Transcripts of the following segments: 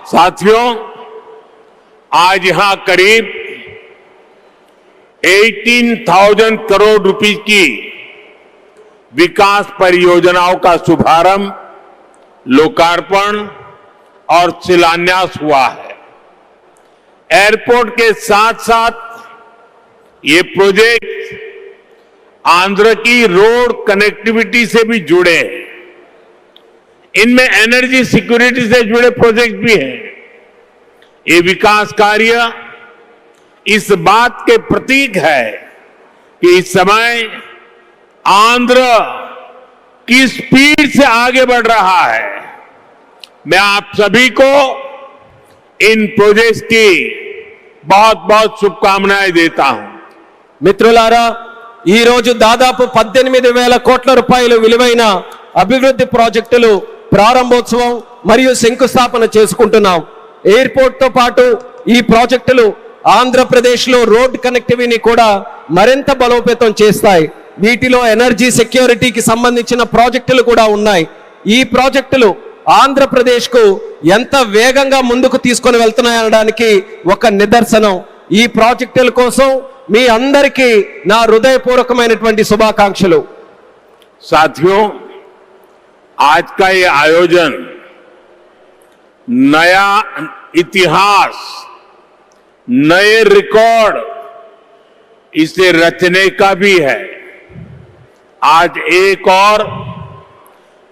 साथियों, आज यहां करीब 18,000 करोड़ रुपए की विकास परियोजनाओं का शुभारंभ, लोकार्पण और शिलान्यास हुआ है। एयरपोर्ट के साथ साथ ये प्रोजेक्ट आंध्र की रोड कनेक्टिविटी से भी जुड़े हैं। इनमें एनर्जी सिक्योरिटी से जुड़े प्रोजेक्ट भी हैं। ये विकास कार्य इस बात के प्रतीक है कि इस समय आंध्र किस स्पीड से आगे बढ़ रहा है। मैं आप सभी को इन प्रोजेक्ट्स की बहुत बहुत शुभकामनाएं देता हूं। మిత్రులారా, ఈ రోజు దాదాపు 18,000 కోట్ల రూపాయలు విలువైన అభివృద్ధి ప్రాజెక్టులు ప్రారంభోత్సవం మరియు శంకుస్థాపన చేసుకుంటున్నాం. ఎయిర్పోర్ట్ తో పాటు ఈ ప్రాజెక్టులు ఆంధ్రప్రదేశ్ లో రోడ్ కనెక్టివిటీని కూడా మరింత బలోపేతం చేస్తాయి. వీటిలో ఎనర్జీ సెక్యూరిటీకి సంబంధించిన ప్రాజెక్టులు కూడా ఉన్నాయి. ఈ ప్రాజెక్టులు ఆంధ్రప్రదేశ్ కు ఎంత వేగంగా ముందుకు తీసుకొని వెళ్తున్నాయనడానికి ఒక నిదర్శనం. ఈ ప్రాజెక్టుల కోసం మీ అందరికీ నా హృదయపూర్వకమైనటువంటి శుభాకాంక్షలు. साथियों, आज का ये आयोजन नया इतिहास, नए रिकॉर्ड इसे रचने का भी है। आज एक और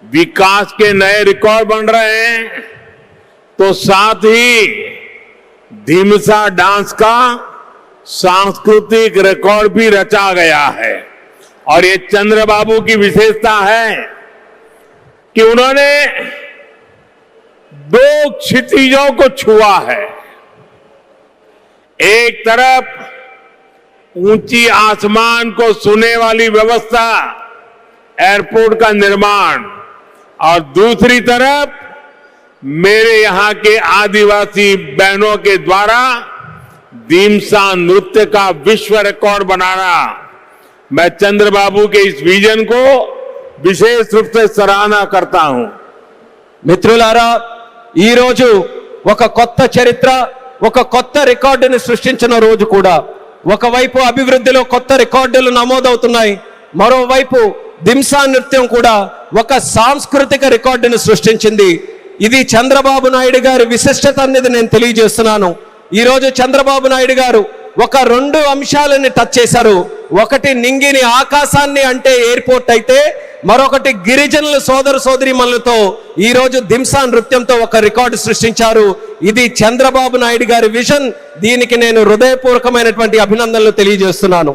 विकास के नए रिकॉर्ड बन रहे हैं, तो साथ ही धीमसा डांस का सांस्कृतिक रिकॉर्ड भी रचा गया है। और ये चंद्रबाबू की विशेषता है कि उन्होंने 2 क्षितिजों को छुआ है। एक तरफ ऊंची आसमान को छूने वाली व्यवस्था, एयरपोर्ट का निर्माण, और दूसरी तरफ मेरे यहां के आदिवासी बहनों के द्वारा धीमसा नृत्य का विश्व रिकॉर्ड बनाना। मैं चंद्रबाबू के इस विजन को विशेष रूप से सराहना करता हूं। మిత్రులారా, ఈ రోజు ఒక కొత్త చరిత్ర, ఒక కొత్త రికార్డుని సృష్టించిన రోజు కూడా. ఒకవైపు అభివృద్ధిలో కొత్త రికార్డులు నమోదవుతున్నాయి, మరోవైపు దింసా నృత్యం కూడా ఒక సాంస్కృతిక రికార్డును సృష్టించింది. ఇది చంద్రబాబు నాయుడు గారి విశిష్టత అనేది నేను తెలియజేస్తున్నాను. ఈ రోజు చంద్రబాబు నాయుడు గారు ఒక 2 అంశాలని టచ్ చేశారు. ఒకటి నింగిని ఆకాశాన్ని అంటే ఎయిర్పోర్ట్ అయితే, మరొకటి గిరిజనుల సోదర సోదరీమణులతో ఈ రోజు దింసా నృత్యంతో ఒక రికార్డు సృష్టించారు. ఇది చంద్రబాబు నాయుడు గారి విజన్. దీనికి నేను హృదయపూర్వకమైనటువంటి అభినందనలు తెలియజేస్తున్నాను.